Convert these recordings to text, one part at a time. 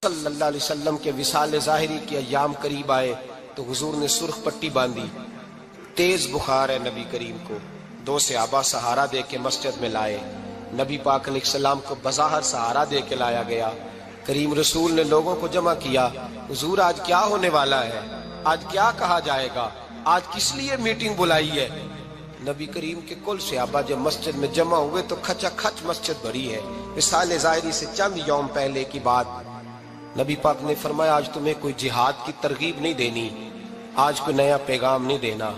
صلی اللہ علیہ وسلم کے وصال ظاہری کے ایام قریب آئے تو حضور نے سرخ پٹی باندھی، تیز بخار ہے نبی کریم کو، دو صحابہ سہارا دے کے مسجد میں لائے، نبی پاک علیہ السلام کو بظاہر سہارا دے کے لایا گیا۔ کریم رسول نے لوگوں کو جمع کیا، حضور آج کیا ہونے والا ہے، آج کیا کہا جائے گا، آج کس لیے میٹنگ بلائی ہے؟ نبی کریم کے کل صحابہ جب مسجد میں جمع ہوئے تو کھچا کھچ مسجد بھری ہے۔ وصال ظاہری سے چند یوم پہلے کی بات، نبی پاک نے فرمایا آج تمہیں کوئی جہاد کی ترغیب نہیں دینی، آج کوئی نیا پیغام نہیں دینا،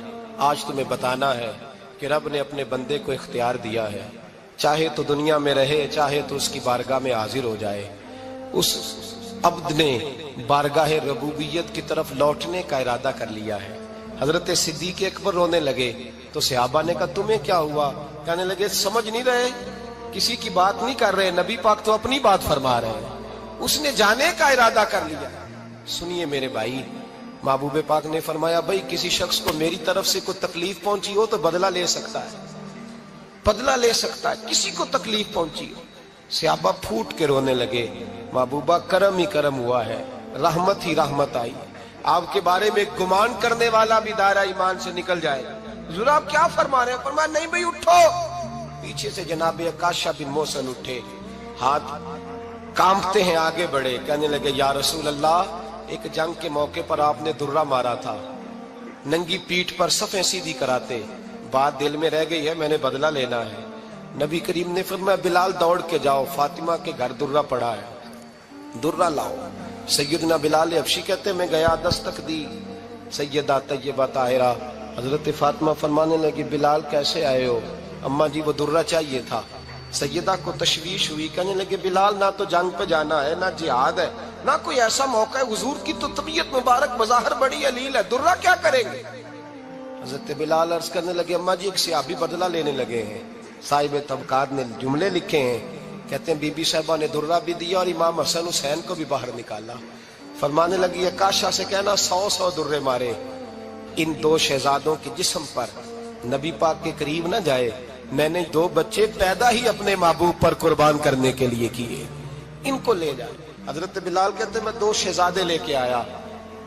آج تمہیں بتانا ہے کہ رب نے اپنے بندے کو اختیار دیا ہے، چاہے تو دنیا میں رہے چاہے تو اس کی بارگاہ میں حاضر ہو جائے۔ اس عبد نے بارگاہ ربوبیت کی طرف لوٹنے کا ارادہ کر لیا ہے۔ حضرت صدیق اکبر رونے لگے تو صحابہ نے کہا تمہیں کیا ہوا؟ کہنے لگے سمجھ نہیں رہے، کسی کی بات نہیں کر رہے، نبی پاک تو اپنی بات فرما رہے ہیں، اس نے جانے کا ارادہ کر لیا۔ سنیے میرے بھائی، محبوب پاک نے فرمایا بھائی کسی شخص کو میری طرف سے کوئی تکلیف پہنچی ہو تو بدلہ لے سکتا ہے، بدلہ لے سکتا ہے، کسی کو تکلیف پہنچی ہو۔ صحابہ پھوٹ کے رونے لگے، محبوبہ کرم ہی کرم ہوا ہے، رحمت ہی رحمت آئی، آپ کے بارے میں گمان کرنے والا بھی دائرہ ایمان سے نکل جائے گا۔ حضور آپ کیا فرما رہے ہیں؟ فرمایا نہیں بھائی اٹھو۔ پیچھے سے جناب عکاشہ بن محصن اٹھے، ہاتھ کانپتے ہیں، آگے بڑھے، کہنے لگے یا رسول اللہ، ایک جنگ کے موقع پر آپ نے درہ مارا تھا، ننگی پیٹھ پر صفیں سیدھی کراتے، بات دل میں رہ گئی ہے، میں نے بدلہ لینا ہے۔ نبی کریم نے فرمایا بلال دوڑ کے جاؤ، فاطمہ کے گھر درہ پڑا ہے، درہ لاؤ۔ سیدنا بلال حبشی کہتے میں گیا، دستک دی، سیدہ طیبہ طاہرہ حضرت فاطمہ فرمانے لگی بلال کیسے آئے ہو؟ اماں جی وہ درہ چاہیے تھا۔ سیدہ کو تشویش ہوئی، کہنے لگے بلال نہ تو جنگ پہ جانا ہے، نہ جہاد ہے، نہ کوئی ایسا موقع ہے، حضور کی تو طبیعت مبارک بظاہر بڑی علیل ہے، درہ کیا کریں گے؟ حضرت بلال عرض کرنے لگے اماں جی ایک صحابی بدلہ لینے لگے ہیں، صاحب طبقات نے جملے لکھے ہیں، کہتے ہیں بی بی صاحبہ نے درہ بھی دیا اور امام حسن حسین کو بھی باہر نکالا۔ فرمانے لگی عکاشہ سے کہنا 100 درے مارے، ان دو شہزادوں کے جسم پر نبی پاک کے قریب نہ جائے، میں نے 2 بچے پیدا ہی اپنے محبوب پر قربان کرنے کے لیے کیے، ان کو لے جائے۔ حضرت بلال کہتے میں 2 شہزادے لے کے آیا،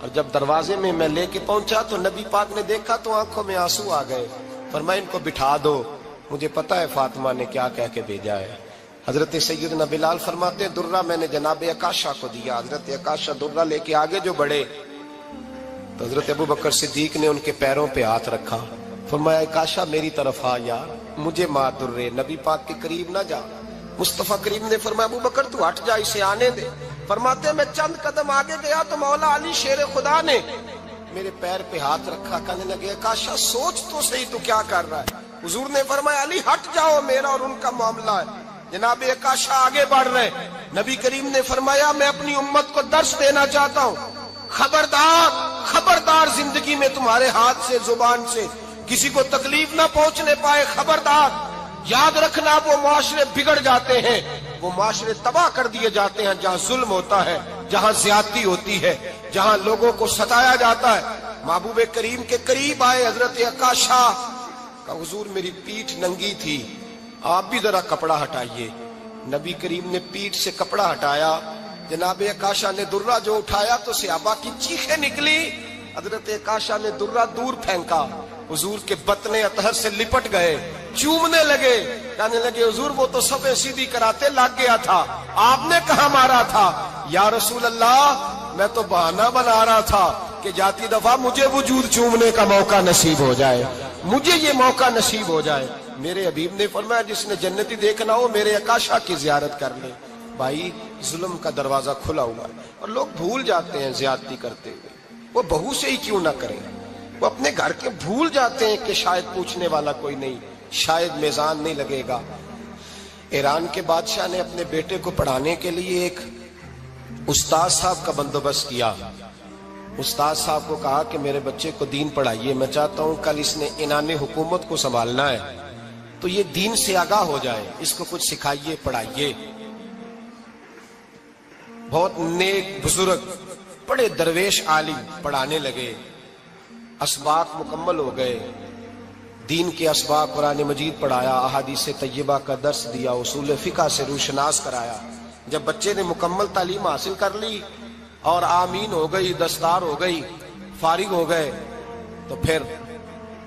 اور جب دروازے میں میں لے کے پہنچا تو نبی پاک نے دیکھا تو آنکھوں میں آنسو آ گئے۔ فرمایا ان کو بٹھا دو، مجھے پتا ہے فاطمہ نے کیا کہہ کے بھیجا ہے۔ حضرت سیدنا بلال فرماتے ہیں درہ میں نے جناب عکاشہ کو دیا، حضرت عکاشہ درہ لے کے آگے جو بڑھے تو حضرت ابو بکر صدیق نے ان کے پیروں پہ ہاتھ رکھا، فرمایا عکاشہ میری طرف آ یار، مجھے مار درے، نبی پاک کے قریب نہ جا۔ مصطفیٰ کریم نے فرمایا ابو بکر تو ہٹ جا، اسے آنے دے۔ فرماتے ہیں میں چند قدم آگے گیا تو مولا علی شیر خدا نے میرے پیر پہ ہاتھ رکھا، کہنے لگے عکاشہ سوچ تو صحیح تو کیا کر رہا ہے؟ حضور نے فرمایا علی ہٹ جاؤ، میرا اور ان کا معاملہ ہے۔ جناب عکاشہ آگے بڑھ رہے، نبی کریم نے فرمایا میں اپنی امت کو درس دینا چاہتا ہوں، خبردار خبردار زندگی میں تمہارے ہاتھ سے زبان سے کسی کو تکلیف نہ پہنچنے پائے، خبردار یاد رکھنا وہ معاشرے بگڑ جاتے ہیں، وہ معاشرے تباہ کر دیے جاتے ہیں جہاں ظلم ہوتا ہے، جہاں زیادتی ہوتی ہے، جہاں لوگوں کو ستایا جاتا ہے۔ محبوب کریم کے قریب آئے حضرت عکاشہ کا، حضور میری پیٹھ ننگی تھی، آپ بھی ذرا کپڑا ہٹائیے۔ نبی کریم نے پیٹھ سے کپڑا ہٹایا، جناب عکاشہ نے درہ جو اٹھایا تو صحابہ کی چیخیں نکلی، حضرت عکاشہ نے درہ دور پھینکا، حضور کے بطن اطہر سے لپٹ گئے، چومنے لگے، کہنے لگے حضور وہ تو صفیں سیدھی کراتے لگ گیا تھا، آپ نے کہاں مارا تھا؟ یا رسول اللہ میں تو بہانہ بنا رہا تھا کہ جاتی دفعہ مجھے وجود چومنے کا موقع نصیب ہو جائے، مجھے یہ موقع نصیب ہو جائے۔ میرے حبیب نے فرمایا جس نے جنتی دیکھنا ہو میرے عکاشہ کی زیارت کر لے۔ بھائی ظلم کا دروازہ کھلا ہوا ہے اور لوگ بھول جاتے ہیں زیادتی کرتے ہوئے، وہ بہو سے ہی کیوں نہ کریں، وہ اپنے گھر کے بھول جاتے ہیں کہ شاید پوچھنے والا کوئی نہیں، شاید میزان نہیں لگے گا۔ ایران کے بادشاہ نے اپنے بیٹے کو پڑھانے کے لیے ایک استاد صاحب کا بندوبست کیا۔ استاد صاحب کو کہا کہ میرے بچے کو دین پڑھائیے، میں چاہتا ہوں کل اس نے عنان حکومت کو سنبھالنا ہے تو یہ دین سے آگاہ ہو جائے، اس کو کچھ سکھائیے پڑھائیے۔ بہت نیک بزرگ بڑے درویش عالم پڑھانے لگے، اسباق مکمل ہو گئے، دین کے اسباق قرآن مجید پڑھایا، احادیث طیبہ کا درس دیا، اصول فقہ سے روشناس کرایا۔ جب بچے نے مکمل تعلیم حاصل کر لی اور آمین ہو گئی، دستار ہو گئی، فارغ ہو گئے، تو پھر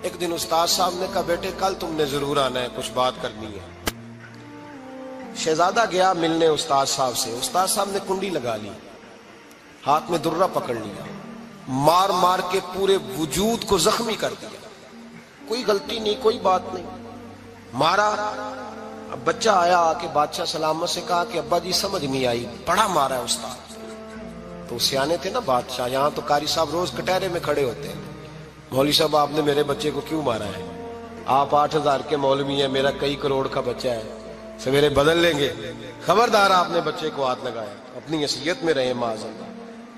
ایک دن استاد صاحب نے کہا بیٹے کل تم نے ضرور آنا ہے، کچھ بات کرنی ہے۔ شہزادہ گیا ملنے استاد صاحب سے، استاد صاحب نے کنڈی لگا لی، ہاتھ میں درہ پکڑ لیا، مار مار کے پورے وجود کو زخمی کر دیا، کوئی غلطی نہیں، کوئی بات نہیں، مارا۔ اب بچہ آیا آ کے بادشاہ سلامت سے کہا کہ ابا جی سمجھ نہیں آئی، بڑا مارا ہے استاد۔ تو سیانے تھے نا بادشاہ، یہاں تو قاری صاحب روز کٹہرے میں کھڑے ہوتے ہیں، مولوی صاحب آپ نے میرے بچے کو کیوں مارا ہے؟ آپ 8,000 کے مولوی ہیں، میرا کئی کروڑ کا بچہ ہے، سویرے بدل لیں گے، خبردار آپ نے بچے کو ہاتھ لگایا، اپنی حیثیت میں رہے معاذ اللہ۔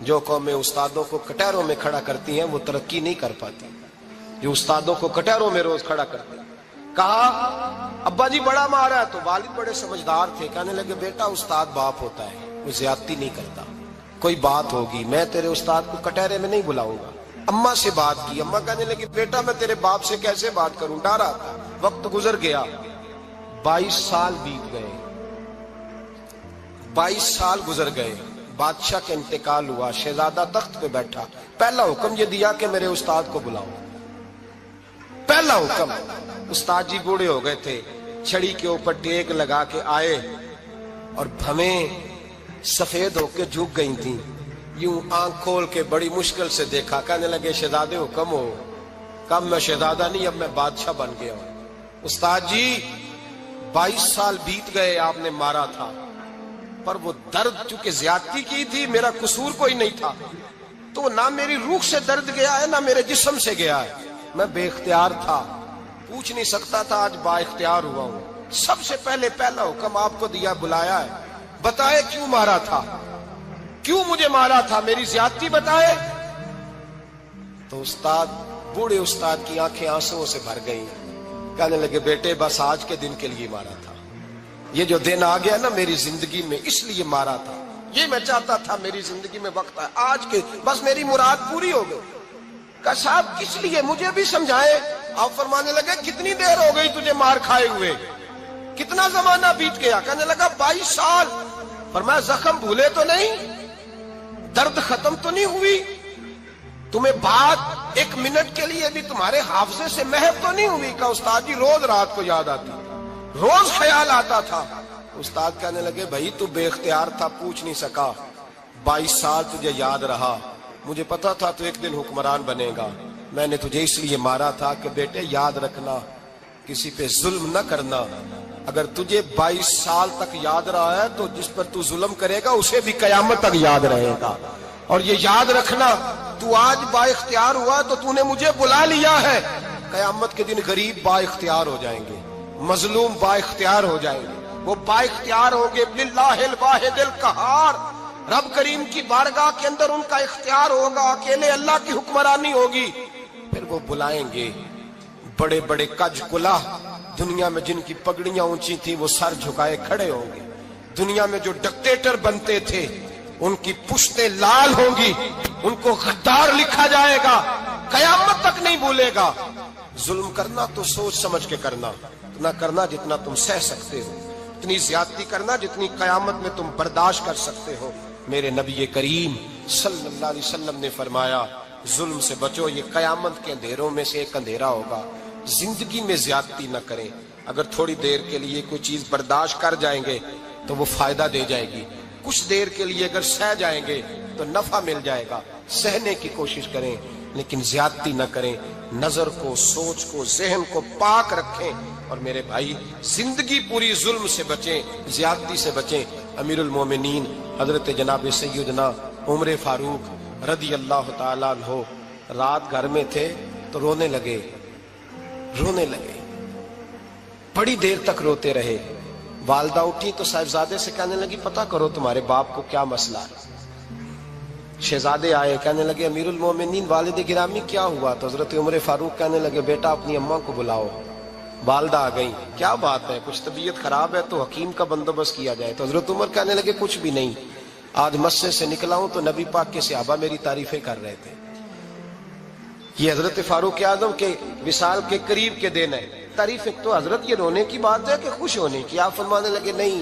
جو قومیں استادوں کو کٹہروں میں کھڑا کرتی ہیں وہ ترقی نہیں کر پاتی، جو استادوں کو کٹہروں میں روز کھڑا کرتے ہیں۔ کہا ابا جی بڑا مارا ہے، تو والد بڑے سمجھدار تھے، کہنے لگے بیٹا استاد باپ ہوتا ہے، وہ زیادتی نہیں کرتا، کوئی بات ہوگی میں تیرے استاد کو کٹہرے میں نہیں بلاؤں گا۔ اماں سے بات کی، اماں کہنے لگی بیٹا میں تیرے باپ سے کیسے بات کروں، ڈرا تھا۔ وقت گزر گیا، 22 سال بیت گئے، 22 سال گزر گئے، بادشاہ کا انتقال ہوا، شہزادہ تخت پہ بیٹھا، پہلا حکم یہ دیا کہ میرے استاد کو بلاؤ، پہلا حکم۔ استاد جی بوڑھے ہو گئے تھے، چھڑی کے اوپر ٹیک لگا کے آئے اور بھمیں سفید ہو کے جھک گئی تھیں، یوں آنکھ کھول کے بڑی مشکل سے دیکھا، کہنے لگے شہزادے حکم ہو۔ کب میں شہزادہ نہیں، اب میں بادشاہ بن گیا ہوں۔ استاد جی 22 سال بیت گئے، آپ نے مارا تھا، پر وہ درد چونکہ زیادتی کی تھی، میرا قصور کوئی نہیں تھا، تو نہ میری روح سے درد گیا ہے نہ میرے جسم سے گیا ہے، میں بے اختیار تھا، پوچھ نہیں سکتا تھا، آج با اختیار ہوا ہوں۔ سب سے پہلے پہلا حکم آپ کو دیا، بلایا ہے، بتائے کیوں مارا تھا، کیوں مجھے مارا تھا، میری زیادتی بتائے۔ تو استاد، بوڑھے استاد کی آنکھیں آنسوؤں سے بھر گئیں، کہنے لگے بیٹے بس آج کے دن کے لیے مارا تھا، یہ جو دن آ گیا نا میری زندگی میں اس لیے مارا تھا، یہ میں چاہتا تھا میری زندگی میں وقت آئے، آج کے بس میری مراد پوری ہو گئی۔ کہا صاحب کس لیے، مجھے بھی سمجھائے۔ آپ فرمانے لگے کتنی دیر ہو گئی تجھے مار کھائے ہوئے، کتنا زمانہ بیت گیا؟ کہنے لگا 22 سال۔ فرمایا زخم بھولے تو نہیں، درد ختم تو نہیں ہوئی، تمہیں بات 1 منٹ کے لیے بھی تمہارے حافظے سے محو تو نہیں ہوئی؟ کہا استاد جی روز رات کو یاد آتی، روز خیال آتا تھا۔ استاد کہنے لگے بھائی تو بے اختیار تھا، پوچھ نہیں سکا، 22 سال تجھے یاد رہا، مجھے پتا تھا تو ایک دن حکمران بنے گا، میں نے تجھے اس لیے مارا تھا کہ بیٹے یاد رکھنا، کسی پہ ظلم نہ کرنا، اگر تجھے 22 سال تک یاد رہا ہے تو جس پر تو ظلم کرے گا اسے بھی قیامت تک یاد رہے گا، اور یہ یاد رکھنا تو آج با اختیار ہوا تو تو نے مجھے بلا لیا ہے، قیامت کے دن غریب با اختیار ہو جائیں گے، مظلوم با اختیار ہو جائیں گے، وہ با اختیار ہوں گے، للہ الواحد القہار، رب کریم کی بارگاہ کے اندر ان کا اختیار ہوگا، اکیلے اللہ کی حکمرانی ہوگی، پھر وہ بلائیں گے، بڑے بڑے کج کلا دنیا میں جن کی پگڑیاں اونچی تھیں وہ سر جھکائے کھڑے ہوں گے، دنیا میں جو ڈکٹیٹر بنتے تھے ان کی پشتیں لال ہوں گی، ان کو غدار لکھا جائے گا، قیامت تک نہیں بھولے گا۔ ظلم کرنا تو سوچ سمجھ کے کرنا، اتنا کرنا جتنا تم سہ سکتے ہو، اتنی زیادتی کرنا جتنی قیامت میں تم برداشت کر سکتے ہو۔ میرے نبی کریم صلی اللہ علیہ وسلم نے فرمایا ظلم سے بچو، یہ قیامت کے اندھیروں میں سے ایک اندھیرا ہوگا، زندگی میں زیادتی نہ کریں، اگر تھوڑی دیر کے لیے کوئی چیز برداشت کر جائیں گے تو وہ فائدہ دے جائے گی، کچھ دیر کے لیے اگر سہ جائیں گے تو نفع مل جائے گا، سہنے کی کوشش کریں لیکن زیادتی نہ کریں، نظر کو، سوچ کو، ذہن کو پاک رکھیں، اور میرے بھائی زندگی پوری ظلم سے بچیں، زیادتی سے بچیں۔ امیر المومنین حضرت جناب سیدنا عمر فاروق رضی اللہ تعالیٰ عنہ رات گھر میں تھے تو رونے لگے، بڑی دیر تک روتے رہے، والدہ اٹھی تو صاحبزادے سے کہنے لگی پتہ کرو تمہارے باپ کو کیا مسئلہ ہے۔ شہزادے آئے، کہنے لگے امیر المومنین والد گرامی کیا ہوا؟ تو حضرت عمر فاروق کہنے لگے بیٹا اپنی اماں کو بلاؤ۔ والدہ آ گئی، کیا بات ہے؟ کچھ طبیعت خراب ہے تو حکیم کا بندوبست کیا جائے۔ تو حضرت عمر کہنے لگے کچھ بھی نہیں، آج مسجد سے نکلا ہوں تو نبی پاک کے صحابہ میری تعریفیں کر رہے تھے۔ یہ حضرت فاروق اعظم کے وصال کے قریب کے دن ہے، تعریفیں تو حضرت یہ رونے کی بات ہے کہ خوش ہونے کی؟ آپ فرمانے لگے نہیں،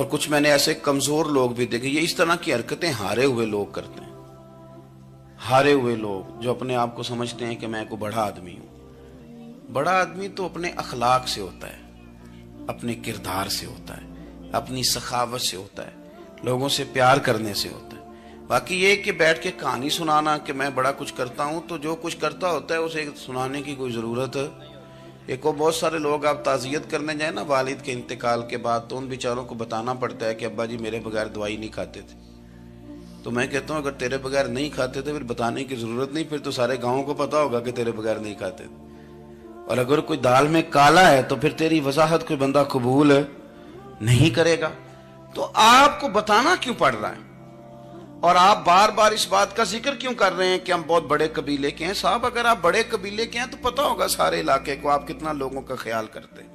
اور کچھ میں نے ایسے کمزور لوگ بھی دیکھے. یہ اس طرح کی حرکتیں ہارے ہوئے لوگ کرتے ہیں. ہارے ہوئے لوگ جو اپنے آپ کو سمجھتے ہیں کہ میں کوئی بڑا آدمی ہوں. بڑا آدمی تو اپنے اخلاق سے ہوتا ہے, اپنے کردار سے ہوتا ہے, اپنی سخاوت سے ہوتا ہے, لوگوں سے پیار کرنے سے ہوتا ہے. باقی یہ کہ بیٹھ کے کہانی سنانا کہ میں بڑا کچھ کرتا ہوں, تو جو کچھ کرتا ہوتا ہے اسے سنانے کی کوئی ضرورت. ایک اور بہت سارے لوگ آپ تعزیت کرنے جائیں نا والد کے انتقال کے بعد, تو ان بیچاروں کو بتانا پڑتا ہے کہ ابا جی میرے بغیر دوائی نہیں کھاتے تھے. تو میں کہتا ہوں اگر تیرے بغیر نہیں کھاتے تھے پھر بتانے کی ضرورت نہیں, پھر تو سارے گاؤں کو پتا ہوگا کہ تیرے بغیر نہیں کھاتے تھے. اور اگر کوئی دال میں کالا ہے تو پھر تیری وضاحت کوئی بندہ قبول نہیں کرے گا. تو آپ کو بتانا کیوں پڑ رہا ہے, اور آپ بار بار اس بات کا ذکر کیوں کر رہے ہیں کہ ہم بہت بڑے قبیلے کے ہیں؟ صاحب اگر آپ بڑے قبیلے کے ہیں تو پتا ہوگا سارے علاقے کو آپ کتنا لوگوں کا خیال کرتے ہیں,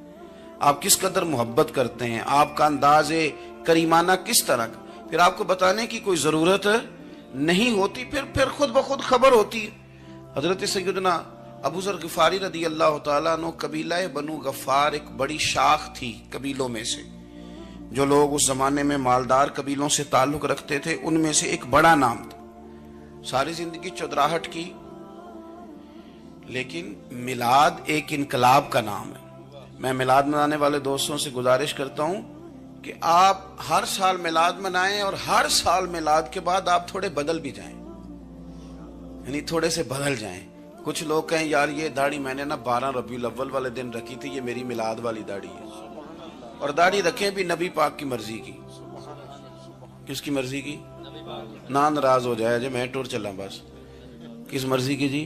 آپ کس قدر محبت کرتے ہیں, آپ کا انداز کریمانہ کس طرح کا. پھر آپ کو بتانے کی کوئی ضرورت نہیں ہوتی, پھر خود بخود خبر ہوتی. حضرت سیدنا ابو ذر غفاری رضی اللہ تعالیٰ عنہ, قبیلہ بنو غفار ایک بڑی شاخ تھی قبیلوں میں سے. جو لوگ اس زمانے میں مالدار قبیلوں سے تعلق رکھتے تھے ان میں سے ایک بڑا نام تھا. ساری زندگی چودراہٹ کی, لیکن میلاد ایک انقلاب کا نام ہے. میں میلاد منانے والے دوستوں سے گزارش کرتا ہوں کہ آپ ہر سال میلاد منائیں, اور ہر سال میلاد کے بعد آپ تھوڑے بدل بھی جائیں, یعنی تھوڑے سے بدل جائیں. کچھ لوگ کہیں یار یہ داڑھی میں نے نا 12 ربیع الاول والے دن رکھی تھی, یہ میری میلاد والی داڑھی ہے. اور داڑھی رکھیں بھی نبی پاک کی مرضی کی. کس کی مرضی کی؟ نہ ناراض ہو جائے جی میں ٹور چلا بس. کس مرضی کی جی؟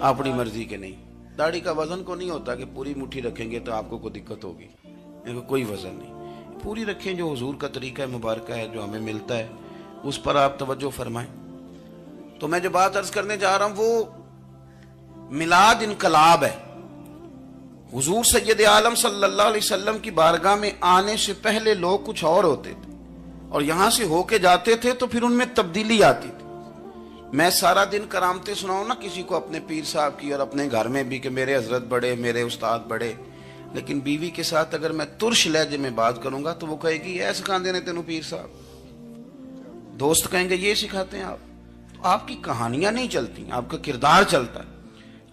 اپنی مرضی کے نہیں. داڑھی کا وزن کو نہیں ہوتا کہ پوری مٹھی رکھیں گے تو آپ کو کوئی دقت ہوگی, کوئی وزن نہیں. پوری رکھیں, جو حضور کا طریقہ مبارکہ ہے جو ہمیں ملتا ہے اس پر آپ توجہ فرمائیں. تو میں جو بات عرض کرنے جا رہا ہوں وہ میلاد انقلاب ہے. حضور سید عالم صلی اللہ علیہ وسلم کی بارگاہ میں آنے سے پہلے لوگ کچھ اور ہوتے تھے, اور یہاں سے ہو کے جاتے تھے تو پھر ان میں تبدیلی آتی تھی. میں سارا دن کرامتیں سناؤں نا کسی کو اپنے پیر صاحب کی اور اپنے گھر میں بھی کہ میرے حضرت بڑے, میرے استاد بڑے, لیکن بیوی کے ساتھ اگر میں ترش لہجے میں بات کروں گا تو وہ کہے گی یہ سکھاندے نے تینوں پیر صاحب. دوست کہیں گے یہ سکھاتے ہیں آپ. تو آپ کی کہانیاں نہیں چلتی, آپ کا کردار چلتا ہے.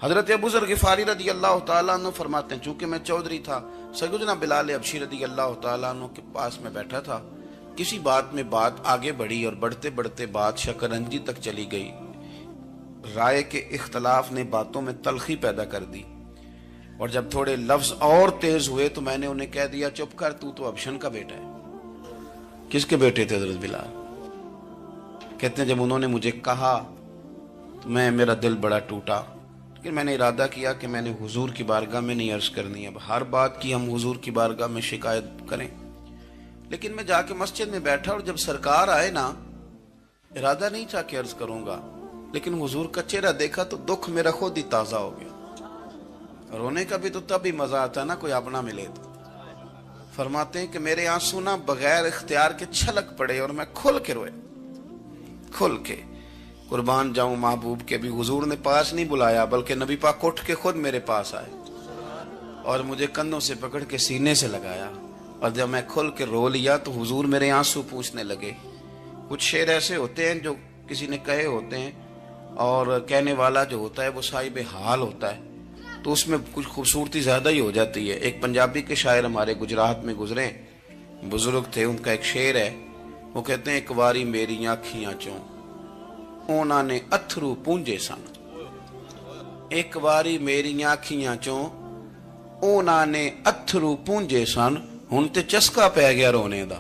حضرت ابو ذر غفاری رضی اللہ تعالیٰ عنہ فرماتے ہیں چونکہ میں چودھری تھا, سیدنا بلال حبشی رضی اللہ تعالیٰ عنہ کے پاس میں بیٹھا تھا. کسی بات میں بات آگے بڑھی اور بڑھتے بڑھتے بات شکرنجی تک چلی گئی. رائے کے اختلاف نے باتوں میں تلخی پیدا کر دی, اور جب تھوڑے لفظ اور تیز ہوئے تو میں نے انہیں کہہ دیا چپ کر, تو ابشن کا بیٹا ہے. کس کے بیٹے تھے حضرت بلال؟ کہتے ہیں جب انہوں نے مجھے کہا تو میرا دل بڑا ٹوٹا, لیکن میں نے ارادہ کیا کہ میں نے حضور کی بارگاہ میں نہیں عرض کرنی. اب ہر بات کی ہم حضور کی بارگاہ میں شکایت کریں. لیکن میں جا کے مسجد میں بیٹھا, اور جب سرکار آئے نا, ارادہ نہیں تھا کہ عرض کروں گا, لیکن حضور کا چہرہ دیکھا تو دکھ میرا خود ہی تازہ ہو گیا. رونے کا بھی تو تب ہی مزہ آتا ہے نا کوئی اپنا ملے تو. فرماتے ہیں کہ میرے آنسو نہ بغیر اختیار کے چھلک پڑے, اور میں کھل کے روئے, کھل کے. قربان جاؤں محبوب کے بھی حضور نے پاس نہیں بلایا, بلکہ نبی پاک اٹھ کے خود میرے پاس آئے اور مجھے کندھوں سے پکڑ کے سینے سے لگایا. اور جب میں کھل کے رو لیا تو حضور میرے آنسو پوچھنے لگے. کچھ شعر ایسے ہوتے ہیں جو کسی نے کہے ہوتے ہیں, اور کہنے والا جو ہوتا ہے وہ صاحب حال ہوتا ہے, تو اس میں کچھ خوبصورتی زیادہ ہی ہو جاتی ہے. ایک پنجابی کے شاعر ہمارے گجرات میں گزرے, بزرگ تھے, ان کا ایک شعر ہے, وہ کہتے ہیں ایک واری میری آنکھیاں چوں اونا نے اتھرو پونجے سن. ایک واری میری آنکھیاں چوں اونا نے اتھرو پونجے سن, ہن تے چسکا پہ گیا رونے دا.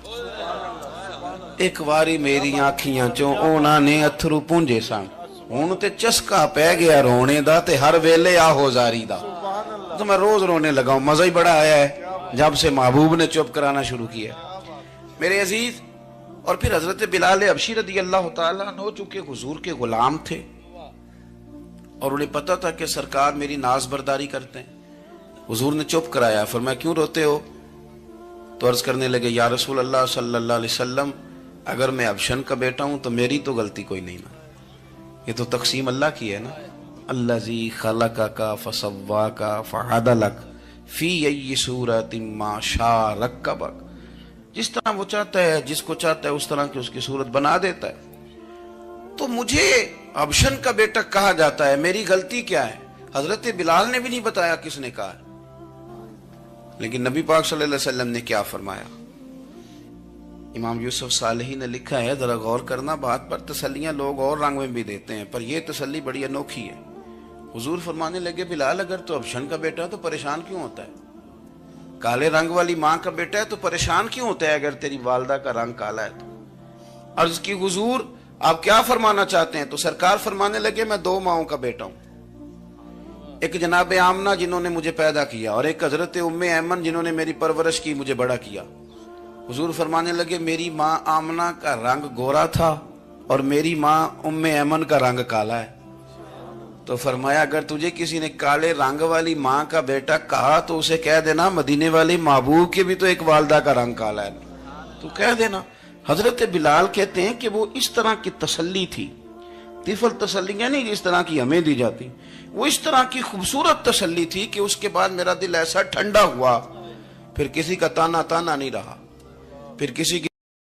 ایک واری میری آنکھیاں چوں اونا نے اتھرو پونجے سن, ہن تے چسکا پہ گیا رونے دا, تے ہر ویلے آہو زاری دا. تو میں روز رونے لگا ہوں, مزہ ہی بڑا آیا ہے جب سے محبوب نے چپ کرانا شروع کیا میرے عزیز. اور پھر حضرت بلال حبشی رضی اللہ تعالیٰ عنہ چونکہ حضور کے غلام تھے, اور انہیں پتا تھا کہ سرکار میری ناز برداری کرتے ہیں, حضور نے چپ کرایا. فرمایا کیوں روتے ہو؟ تو عرض کرنے لگے یا رسول اللہ صلی اللہ علیہ وسلم, اگر میں ابشن کا بیٹا ہوں تو میری تو غلطی کوئی نہیں نا, یہ تو تقسیم اللہ کی ہے نا. الذی خلقک فسواک فعدلک فی ای صورت ما شاء رکبک. جس طرح وہ چاہتا ہے، جس کو چاہتا ہے اس طرح کی اس کی صورت بنا دیتا ہے. تو مجھے ابشن کا بیٹا کہا جاتا ہے، میری غلطی کیا ہے؟ حضرت بلال نے بھی نہیں بتایا کس نے کہا. لیکن نبی پاک صلی اللہ علیہ وسلم نے کیا فرمایا؟ امام یوسف صالحی نے لکھا ہے، ذرا غور کرنا بات پر، تسلیاں لوگ اور رنگ میں بھی دیتے ہیں پر یہ تسلی بڑی انوکھی ہے. حضور فرمانے لگے، بلال اگر تو ابشن کا بیٹا ہے تو پریشان کیوں ہوتا ہے؟ کالے رنگ والی ماں کا بیٹا ہے تو پریشان کیوں ہوتا ہے اگر تیری والدہ کا رنگ کالا ہے تو؟ عرض کی حضور آپ کیا فرمانا چاہتے ہیں؟ تو سرکار فرمانے لگے، میں 2 ماؤں کا بیٹا ہوں، ایک جناب آمنہ جنہوں نے مجھے پیدا کیا اور ایک حضرت ام ایمن جنہوں نے میری پرورش کی، مجھے بڑا کیا. حضور فرمانے لگے، میری ماں آمنہ کا رنگ گورا تھا اور میری ماں ام ایمن کا رنگ کالا ہے. تو فرمایا اگر تجھے کسی نے کالے رنگ والی ماں کا بیٹا کہا تو اسے کہہ دینا مدینے والے محبوب کے بھی تو ایک والدہ کا رنگ کالا ہے، تو کہہ دینا. حضرت بلال کہتے ہیں کہ وہ اس طرح کی تسلی تھی، طفل تسلیاں نہیں جس طرح کی ہمیں دی جاتی، وہ اس طرح کی خوبصورت تسلی تھی کہ اس کے بعد میرا دل ایسا ٹھنڈا ہوا، پھر کسی کا تانا نہیں رہا، پھر کسی کی